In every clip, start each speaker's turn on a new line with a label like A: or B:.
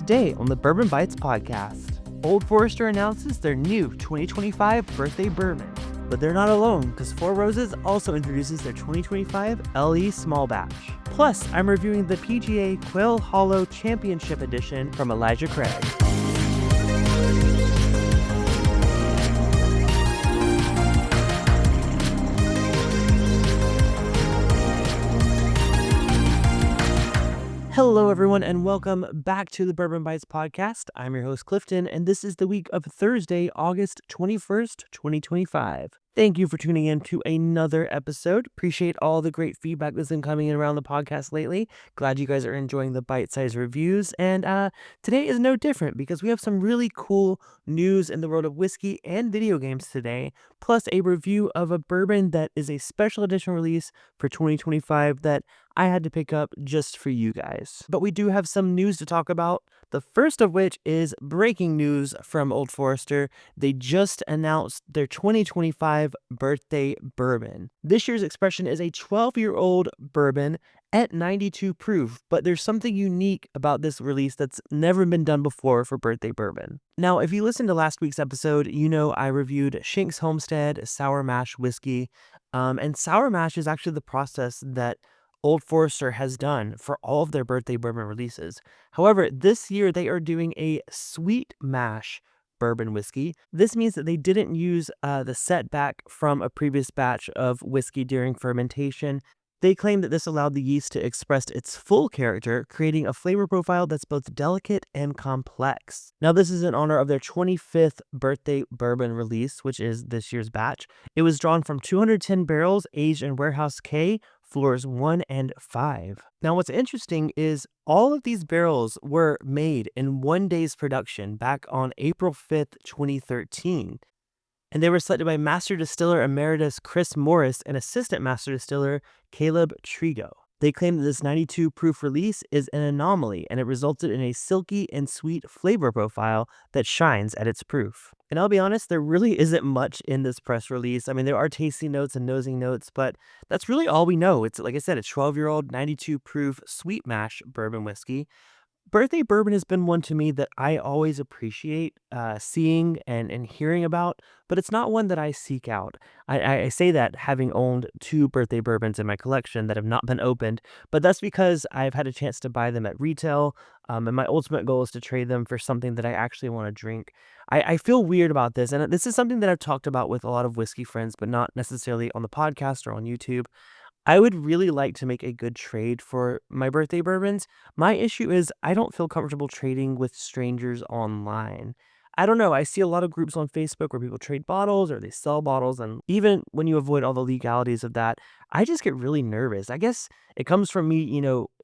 A: Today on the Bourbon Bytes podcast, Old Forester announces their new 2025 Birthday Bourbon. But they're not alone, because Four Roses also introduces their 2025 LE Small Batch. Plus, I'm reviewing the PGA Quail Hollow Championship Edition from Elijah Craig. Hello, everyone, and welcome back to the Bourbon Bytes podcast. I'm your host, Clifton, and this is the week of Thursday, August 21st, 2025. Thank you for tuning in to another episode. Appreciate all the great feedback that's been coming in around the podcast lately. Glad you guys are enjoying the bite-sized reviews. And today is no different because we have some really cool news in the world of whiskey and video games today, plus a review of a bourbon that is a special edition release for 2025 that I had to pick up just for you guys. But we do have some news to talk about. The first of which is breaking news from Old Forester. They just announced their 2025 Birthday Bourbon. This year's expression is a 12-year-old bourbon at 92 proof, but there's something unique about this release that's never been done before for Birthday Bourbon. Now, if you listened to last week's episode, you know I reviewed Shank's Homestead Sour Mash Whiskey, and Sour Mash is actually the process that Old Forester has done for all of their Birthday Bourbon releases. However, this year they are doing a sweet mash bourbon whiskey. This means that they didn't use the setback from a previous batch of whiskey during fermentation. They claim that this allowed the yeast to express its full character, creating a flavor profile that's both delicate and complex. Now, this is in honor of their 25th Birthday Bourbon release, which is this year's batch. It was drawn from 210 barrels aged in Warehouse K, floors 1 and 5. Now, what's interesting is all of these barrels were made in one day's production back on April 5th, 2013. And they were selected by Master Distiller Emeritus Chris Morris and Assistant Master Distiller Caleb Trigo. They claim that this 92 proof release is an anomaly, and it resulted in a silky and sweet flavor profile that shines at its proof. And I'll be honest, there really isn't much in this press release. I mean, there are tasting notes and nosing notes, but that's really all we know. It's, like I said, a 12-year-old 92 proof sweet mash bourbon whiskey. Birthday Bourbon has been one to me that I always appreciate seeing and hearing about, but it's not one that I seek out. I say that having owned 2 Birthday Bourbons in my collection that have not been opened, but that's because I've had a chance to buy them at retail, and my ultimate goal is to trade them for something that I actually want to drink. I feel weird about this, and this is something that I've talked about with a lot of whiskey friends, but not necessarily on the podcast or on YouTube. I would really like to make a good trade for my Birthday Bourbons. My issue is I don't feel comfortable trading with strangers online. I don't know. I see a lot of groups on Facebook where people trade bottles or they sell bottles. And even when you avoid all the legalities of that, I just get really nervous. I guess it comes from me,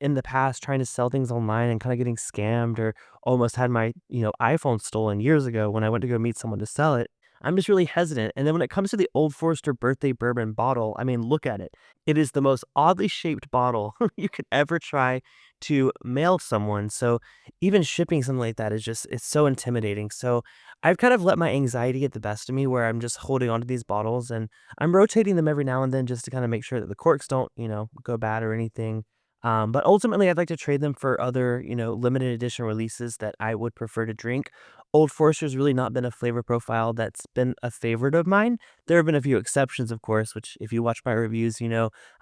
A: in the past trying to sell things online and kind of getting scammed or almost had my, iPhone stolen years ago when I went to go meet someone to sell it. I'm just really hesitant. And then when it comes to the Old Forester Birthday Bourbon bottle, I mean, look at it. It is the most oddly shaped bottle you could ever try to mail someone. So even shipping something like that it's so intimidating. So I've kind of let my anxiety get the best of me where I'm just holding onto these bottles and I'm rotating them every now and then just to kind of make sure that the corks don't, go bad or anything. But ultimately, I'd like to trade them for other, limited edition releases that I would prefer to drink. Old Forester's really not been a flavor profile that's been a favorite of mine. There have been a few exceptions, of course, which if you watch my reviews,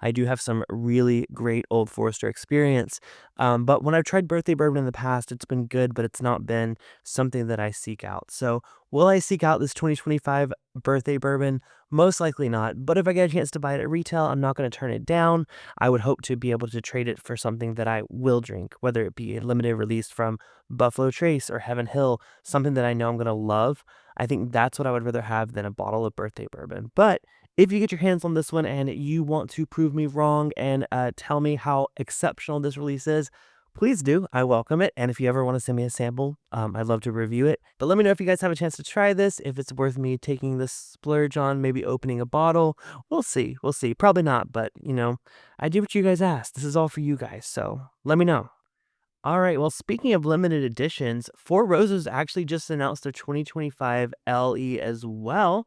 A: I do have some really great Old Forester experience. But when I've tried Birthday Bourbon in the past, it's been good, but it's not been something that I seek out. So will I seek out this 2025 Birthday Bourbon? Most likely not, but if I get a chance to buy it at retail, I'm not going to turn it down. I would hope to be able to trade it for something that I will drink, whether it be a limited release from Buffalo Trace or Heaven Hill, something that I know I'm going to love. I think that's what I would rather have than a bottle of Birthday Bourbon. But if you get your hands on this one and you want to prove me wrong and tell me how exceptional this release is, please do. I welcome it. And if you ever want to send me a sample, I'd love to review it. But let me know if you guys have a chance to try this, if it's worth me taking this splurge on, maybe opening a bottle. We'll see. We'll see. Probably not, but, I do what you guys asked. This is all for you guys, so let me know. All right, well, speaking of limited editions, Four Roses actually just announced their 2025 LE as well.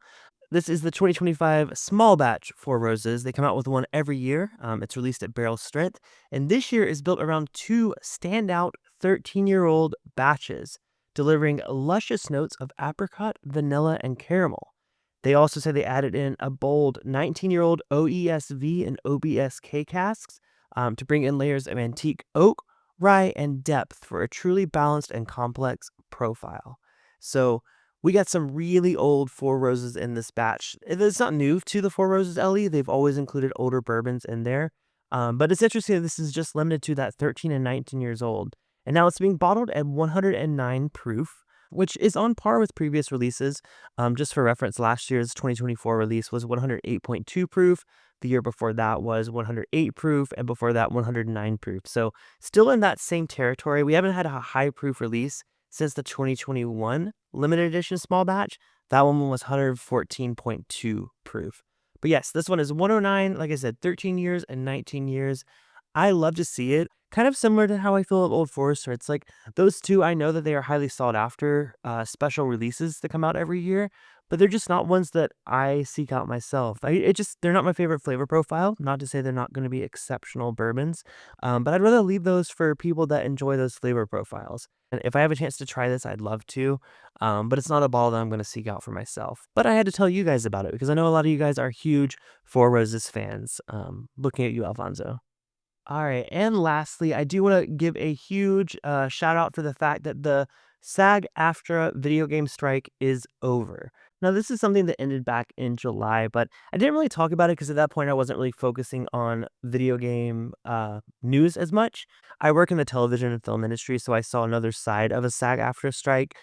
A: This is the 2025 small batch Four Roses. They come out with one every year. It's released at barrel strength, and this year is built around 2 standout 13-year-old batches, delivering luscious notes of apricot, vanilla, and caramel. They also say they added in a bold 19-year-old OESV and OBSK casks to bring in layers of antique oak, rye, and depth for a truly balanced and complex profile. So we got some really old Four Roses in this batch. It's not new to the Four Roses LE. They've always included older bourbons in there. But it's interesting that this is just limited to that 13 and 19 years old. And now it's being bottled at 109 proof, which is on par with previous releases. Just for reference, last year's 2024 release was 108.2 proof. The year before that was 108 proof, and before that 109 proof. So still in that same territory. We haven't had a high proof release since the 2021 limited edition small batch. That one was 114.2 proof. But yes, this one is 109, like I said, 13 years and 19 years. I love to see it. Kind of similar to how I feel of Old Forester. It's like those two, I know that they are highly sought after special releases that come out every year, but they're just not ones that I seek out myself. They're not my favorite flavor profile. Not to say they're not going to be exceptional bourbons, but I'd rather leave those for people that enjoy those flavor profiles. And if I have a chance to try this, I'd love to, but it's not a bottle that I'm going to seek out for myself. But I had to tell you guys about it because I know a lot of you guys are huge Four Roses fans. Looking at you, Alfonso. All right, and lastly, I do want to give a huge shout out for the fact that the SAG-AFTRA video game strike is over. Now, this is something that ended back in July, but I didn't really talk about it because at that point I wasn't really focusing on video game news as much. I work in the television and film industry, so I saw another side of a SAG-AFTRA strike,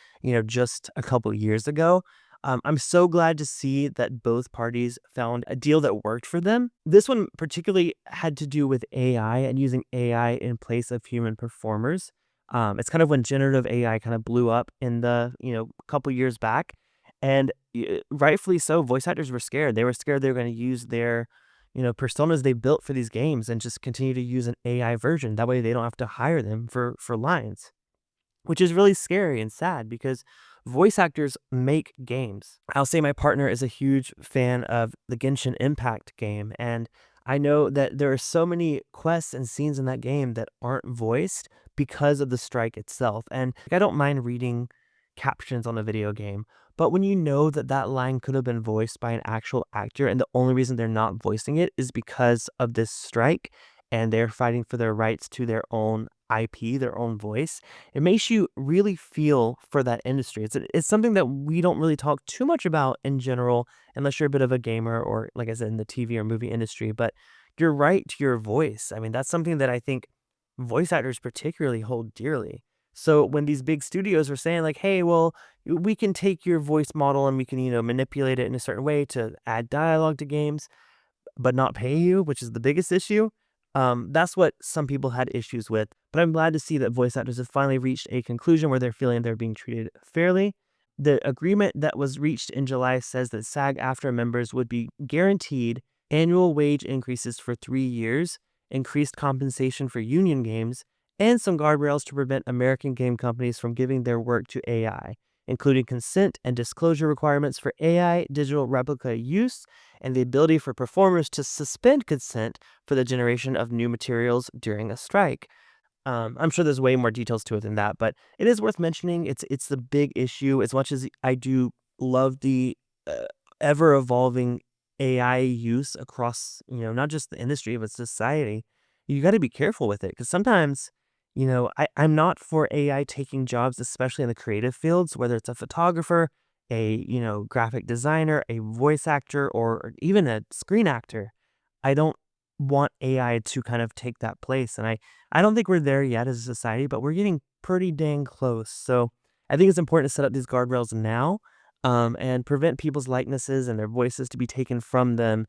A: just a couple years ago. I'm so glad to see that both parties found a deal that worked for them. This one particularly had to do with AI and using AI in place of human performers. It's kind of when generative AI kind of blew up in the, couple years back. And rightfully so, voice actors were scared. They were scared they were going to use their, personas they built for these games and just continue to use an AI version. That way they don't have to hire them for lines, which is really scary and sad because voice actors make games. I'll say my partner is a huge fan of the Genshin Impact game, and I know that there are so many quests and scenes in that game that aren't voiced because of the strike itself. And I don't mind reading captions on a video game, but when you know that that line could have been voiced by an actual actor and the only reason they're not voicing it is because of this strike and they're fighting for their rights to their own IP, their own voice, it makes you really feel for that industry. It's something that we don't really talk too much about in general, unless you're a bit of a gamer or, like I said, in the TV or movie industry. But your right to your voice, I mean, that's something that I think voice actors particularly hold dearly. So when these big studios were saying like, hey, well, we can take your voice model and we can, manipulate it in a certain way to add dialogue to games, but not pay you, which is the biggest issue. That's what some people had issues with, but I'm glad to see that voice actors have finally reached a conclusion where they're feeling they're being treated fairly. The agreement that was reached in July says that SAG-AFTRA members would be guaranteed annual wage increases for 3 years, increased compensation for union games, and some guardrails to prevent American game companies from giving their work to AI, including consent and disclosure requirements for AI digital replica use, and the ability for performers to suspend consent for the generation of new materials during a strike. I'm sure there's way more details to it than that, but it is worth mentioning. It's the big issue. As much as I do love the ever-evolving AI use across, not just the industry, but society, you got to be careful with it because sometimes, I'm not for AI taking jobs, especially in the creative fields, whether it's a photographer, a, graphic designer, a voice actor, or even a screen actor. I don't want AI to kind of take that place. And I don't think we're there yet as a society, but we're getting pretty dang close. So I think it's important to set up these guardrails now and prevent people's likenesses and their voices to be taken from them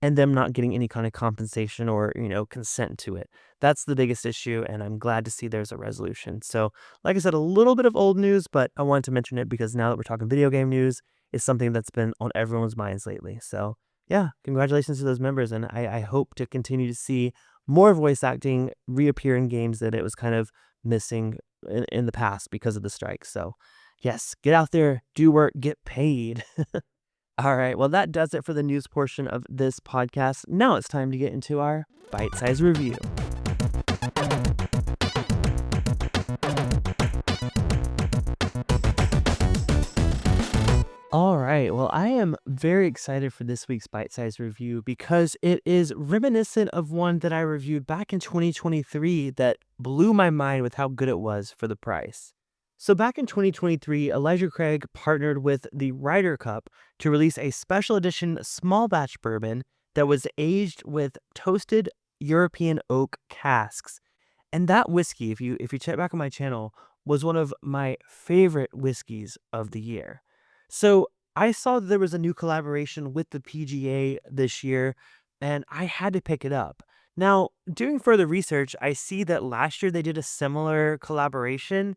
A: and them not getting any kind of compensation or, consent to it. That's the biggest issue, and I'm glad to see there's a resolution. So, like I said, a little bit of old news, but I wanted to mention it because now that we're talking video game news, it's something that's been on everyone's minds lately. So, yeah, congratulations to those members, and I hope to continue to see more voice acting reappear in games that it was kind of missing in the past because of the strike. So, yes, get out there, do work, get paid. All right, well, that does it for the news portion of this podcast. Now it's time to get into our bite-sized review. right. Well, I am very excited for this week's bite-sized review because it is reminiscent of one that I reviewed back in 2023 that blew my mind with how good it was for the price. So back in 2023, Elijah Craig partnered with the Ryder Cup to release a special edition small batch bourbon that was aged with toasted European oak casks. And that whiskey, if you check back on my channel, was one of my favorite whiskeys of the year. So I saw that there was a new collaboration with the PGA this year, and I had to pick it up. Now, doing further research, I see that last year they did a similar collaboration,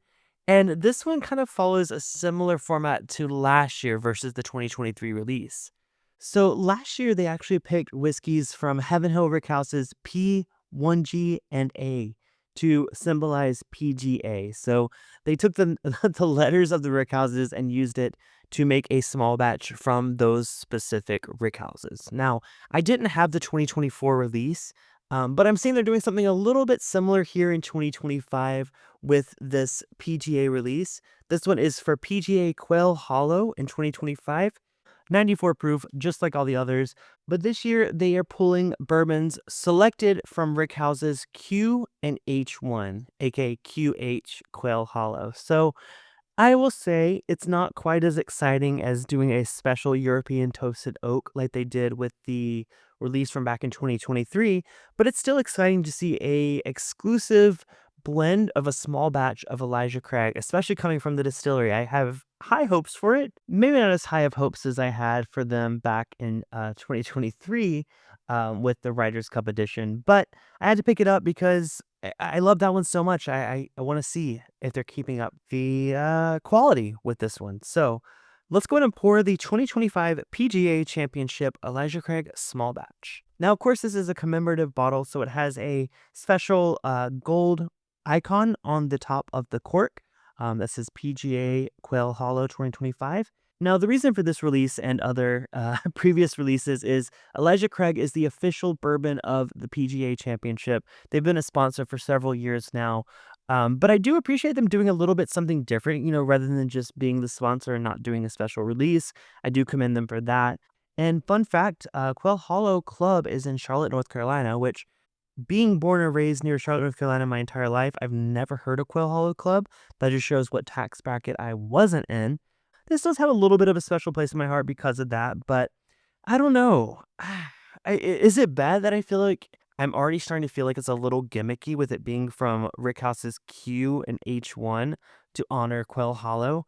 A: and this one kind of follows a similar format to last year versus the 2023 release. So last year they actually picked whiskeys from Heaven Hill Rickhouse's P1G and A to symbolize PGA. So they took the the letters of the rickhouses and used it to make a small batch from those specific rickhouses. Now, I didn't have the 2024 release, but I'm seeing they're doing something a little bit similar here in 2025 with this PGA release. This one is for PGA Quail Hollow in 2025. 94 proof, just like all the others. But this year, they are pulling bourbons selected from Rickhouse's Q and H1, aka QH Quail Hollow. So I will say it's not quite as exciting as doing a special European toasted oak like they did with the release from back in 2023, but it's still exciting to see a exclusive blend of a small batch of Elijah Craig, especially coming from the distillery. I have high hopes for it. Maybe not as high of hopes as I had for them back in 2023 with the Writers Cup edition, but I had to pick it up because I love that one so much. I want to see if they're keeping up the quality with this one. So let's go ahead and pour the 2025 PGA Championship Elijah Craig Small Batch. Now, of course, this is a commemorative bottle, so it has a special gold icon on the top of the cork that says PGA Quail Hollow 2025. Now, the reason for this release and other previous releases is Elijah Craig is the official bourbon of the PGA Championship. They've been a sponsor for several years now. But I do appreciate them doing a little bit something different, rather than just being the sponsor and not doing a special release. I do commend them for that. And fun fact, Quail Hollow Club is in Charlotte, North Carolina, which being born and raised near Charlotte, North Carolina my entire life, I've never heard of Quail Hollow Club. That just shows what tax bracket I wasn't in. This does have a little bit of a special place in my heart because of that, but I don't know. Is it bad that I feel like I'm already starting to feel like it's a little gimmicky with it being from Rickhouse's Q and H1 to honor Quail Hollow?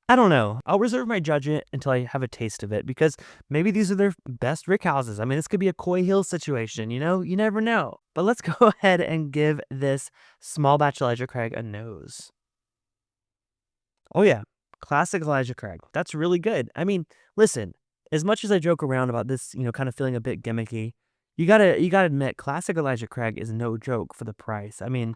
A: I don't know. I'll reserve my judgment until I have a taste of it because maybe these are their best rickhouses. I mean, this could be a Coy Hill situation, You never know. But let's go ahead and give this small batch Elijah Craig a nose. Oh yeah, classic Elijah Craig. That's really good. I mean, listen, as much as I joke around about this, kind of feeling a bit gimmicky, you gotta admit, classic Elijah Craig is no joke for the price. I mean,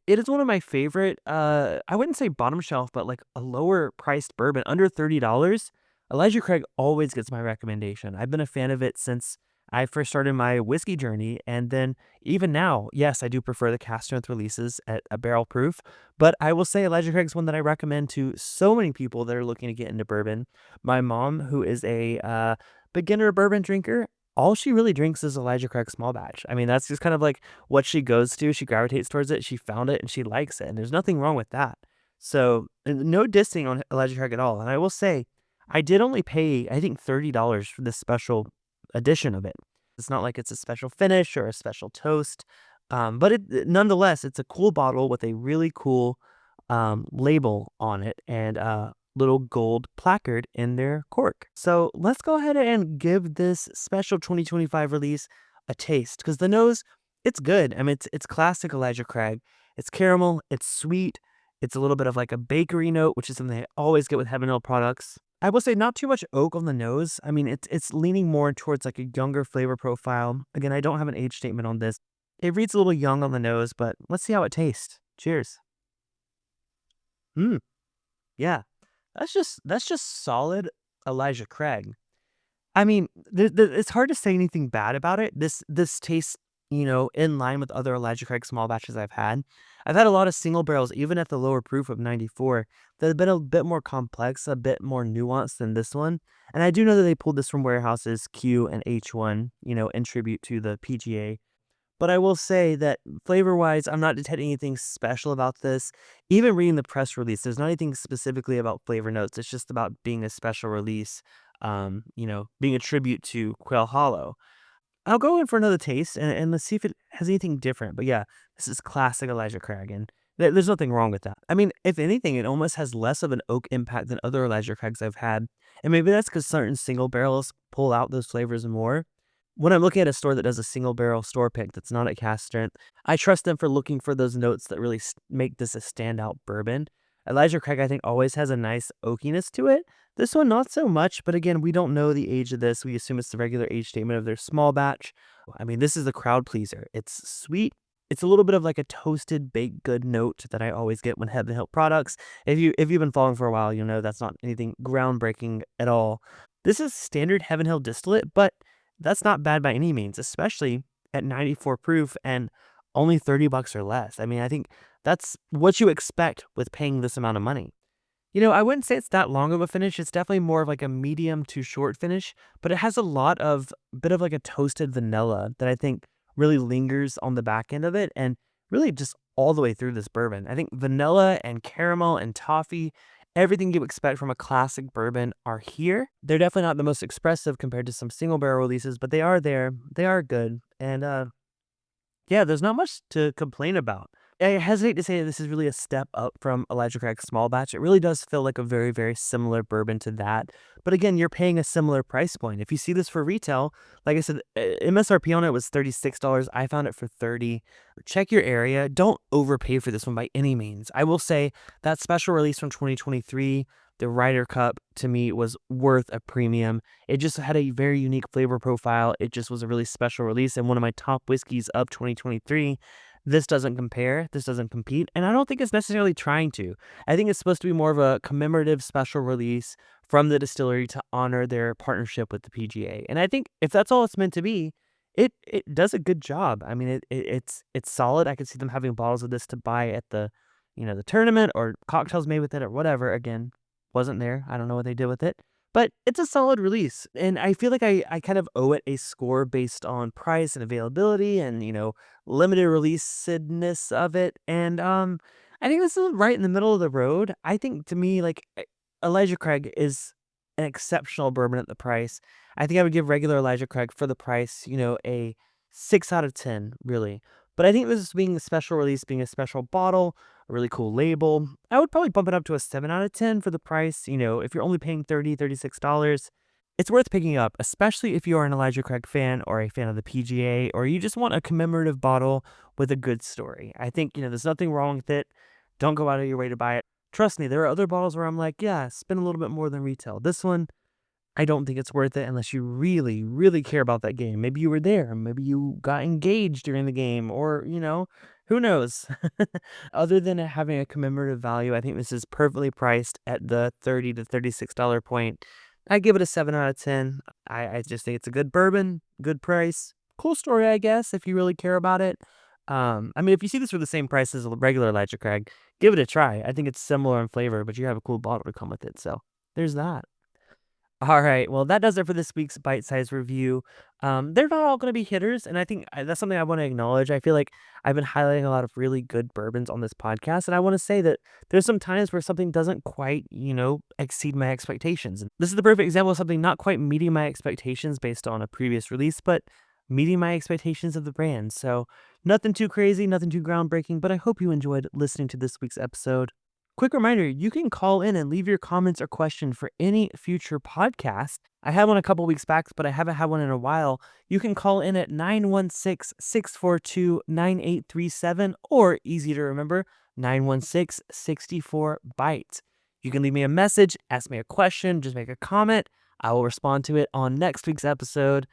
A: it is one of my favorite, I wouldn't say bottom shelf, but like a lower priced bourbon, under $30. Elijah Craig always gets my recommendation. I've been a fan of it since I first started my whiskey journey. And then even now, yes, I do prefer the cast strength releases at a barrel proof, but I will say Elijah Craig's one that I recommend to so many people that are looking to get into bourbon. My mom, who is a beginner bourbon drinker, all she really drinks is Elijah Craig small batch. I mean, that's just kind of like what she goes to. She gravitates towards it. She found it and she likes it. And there's nothing wrong with that. So no dissing on Elijah Craig at all. And I will say, I did only pay, I think, $30 for this special edition of it. It's not like it's a special finish or a special toast. But nonetheless, it's a cool bottle with a really cool label on it. And little gold placard in their cork. So let's go ahead and give this special 2025 release a taste because the nose, it's good. I mean, it's classic Elijah Craig. It's caramel, it's sweet, it's a little bit of like a bakery note, which is something I always get with Heaven Hill products. I will say not too much oak on the nose. I mean, it's leaning more towards like a younger flavor profile. Again, I don't have an age statement on this. It reads a little young on the nose, but let's see how it tastes. Cheers. Yeah. That's just solid Elijah Craig. I mean, it's hard to say anything bad about it. This tastes in line with other Elijah Craig small batches I've had. I've had a lot of single barrels, even at the lower proof of 94, that have been a bit more complex, a bit more nuanced than this one. And I do know that they pulled this from warehouses Q and H1, in tribute to the PGA. But I will say that flavor-wise, I'm not detecting anything special about this. Even reading the press release, there's not anything specifically about flavor notes. It's just about being a special release, being a tribute to Quail Hollow. I'll go in for another taste and let's see if it has anything different. But yeah, this is classic Elijah Craig, and there's nothing wrong with that. I mean, if anything, it almost has less of an oak impact than other Elijah Craigs I've had, and maybe that's because certain single barrels pull out those flavors more. When I'm looking at a store that does a single barrel store pick that's not at cast strength, I trust them for looking for those notes that really make this a standout bourbon. Elijah Craig, I think, always has a nice oakiness to it. This one, not so much, but again, we don't know the age of this. We assume it's the regular age statement of their small batch. I mean, this is the crowd pleaser. It's sweet. It's a little bit of like a toasted baked good note that I always get when Heaven Hill products. If you've been following for a while, you'll know that's not anything groundbreaking at all. This is standard Heaven Hill distillate, but that's not bad by any means, especially at 94 proof and only $30 or less. I mean, I think that's what you expect with paying this amount of money. I wouldn't say it's that long of a finish. It's definitely more of like a medium to short finish, but it has a lot of bit of like a toasted vanilla that I think really lingers on the back end of it and really just all the way through this bourbon. I think vanilla and caramel and toffee, everything you expect from a classic bourbon are here. They're definitely not the most expressive compared to some single barrel releases, but they are there. They are good. And yeah, there's not much to complain about. I hesitate to say that this is really a step up from Elijah Craig's small batch. It really does feel like a very, very similar bourbon to that. But again, you're paying a similar price point. If you see this for retail, like I said, MSRP on it was $36. I found it for $30. Check your area. Don't overpay for this one by any means. I will say that special release from 2023, the Ryder Cup, to me was worth a premium. It just had a very unique flavor profile. It just was a really special release and one of my top whiskeys of 2023. This doesn't compare, this doesn't compete, and I don't think it's necessarily trying to. I think it's supposed to be more of a commemorative special release from the distillery to honor their partnership with the PGA. And I think if that's all it's meant to be, it does a good job. I mean, it's solid. I could see them having bottles of this to buy at the tournament or cocktails made with it or whatever. Again, wasn't there. I don't know what they did with it. But it's a solid release, and I feel like I kind of owe it a score based on price and availability and, limited releasedness of it. And I think this is right in the middle of the road. I think to me, like Elijah Craig is an exceptional bourbon at the price. I think I would give regular Elijah Craig for the price, a 6 out of 10, really. But I think this being a special release, being a special bottle, a really cool label, I would probably bump it up to a 7 out of 10 for the price. If you're only paying $36, it's worth picking up, especially if you are an Elijah Craig fan or a fan of the PGA, or you just want a commemorative bottle with a good story. I think, there's nothing wrong with it. Don't go out of your way to buy it. Trust me, there are other bottles where I'm like, yeah, spend a little bit more than retail. This one, I don't think it's worth it unless you really, really care about that game. Maybe you were there. Maybe you got engaged during the game, or, who knows? Other than it having a commemorative value, I think this is perfectly priced at the $30 to $36 point. I give it a 7 out of 10. I just think it's a good bourbon, good price, cool story, I guess, if you really care about it. I mean, if you see this for the same price as a regular Elijah Craig, give it a try. I think it's similar in flavor, but you have a cool bottle to come with it. So there's that. All right. Well, that does it for this week's bite-sized review. They're not all going to be hitters, and I think that's something I want to acknowledge. I feel like I've been highlighting a lot of really good bourbons on this podcast, and I want to say that there's some times where something doesn't quite, exceed my expectations. And this is the perfect example of something not quite meeting my expectations based on a previous release, but meeting my expectations of the brand. So nothing too crazy, nothing too groundbreaking, but I hope you enjoyed listening to this week's episode. Quick reminder, you can call in and leave your comments or question for any future podcast. I had one a couple weeks back, but I haven't had one in a while. You can call in at 916-642-9837, or easy to remember, 916-64-BYTES. You can leave me a message, ask me a question, just make a comment. I will respond to it on next week's episode.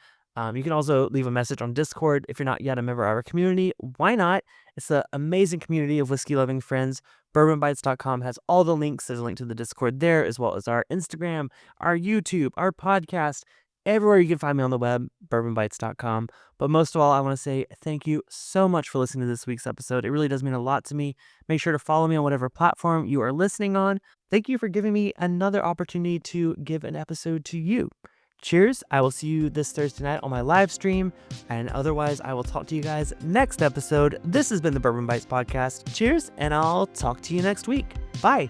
A: You can also leave a message on Discord if you're not yet a member of our community. Why not? It's an amazing community of whiskey-loving friends. BourbonBytes.com has all the links. There's a link to the Discord there, as well as our Instagram, our YouTube, our podcast, everywhere you can find me on the web, bourbonbytes.com. But most of all, I want to say thank you so much for listening to this week's episode. It really does mean a lot to me. Make sure to follow me on whatever platform you are listening on. Thank you for giving me another opportunity to give an episode to you. Cheers. I will see you this Thursday night on my live stream. And otherwise, I will talk to you guys next episode. This has been the Bourbon Bytes podcast. Cheers, and I'll talk to you next week. Bye.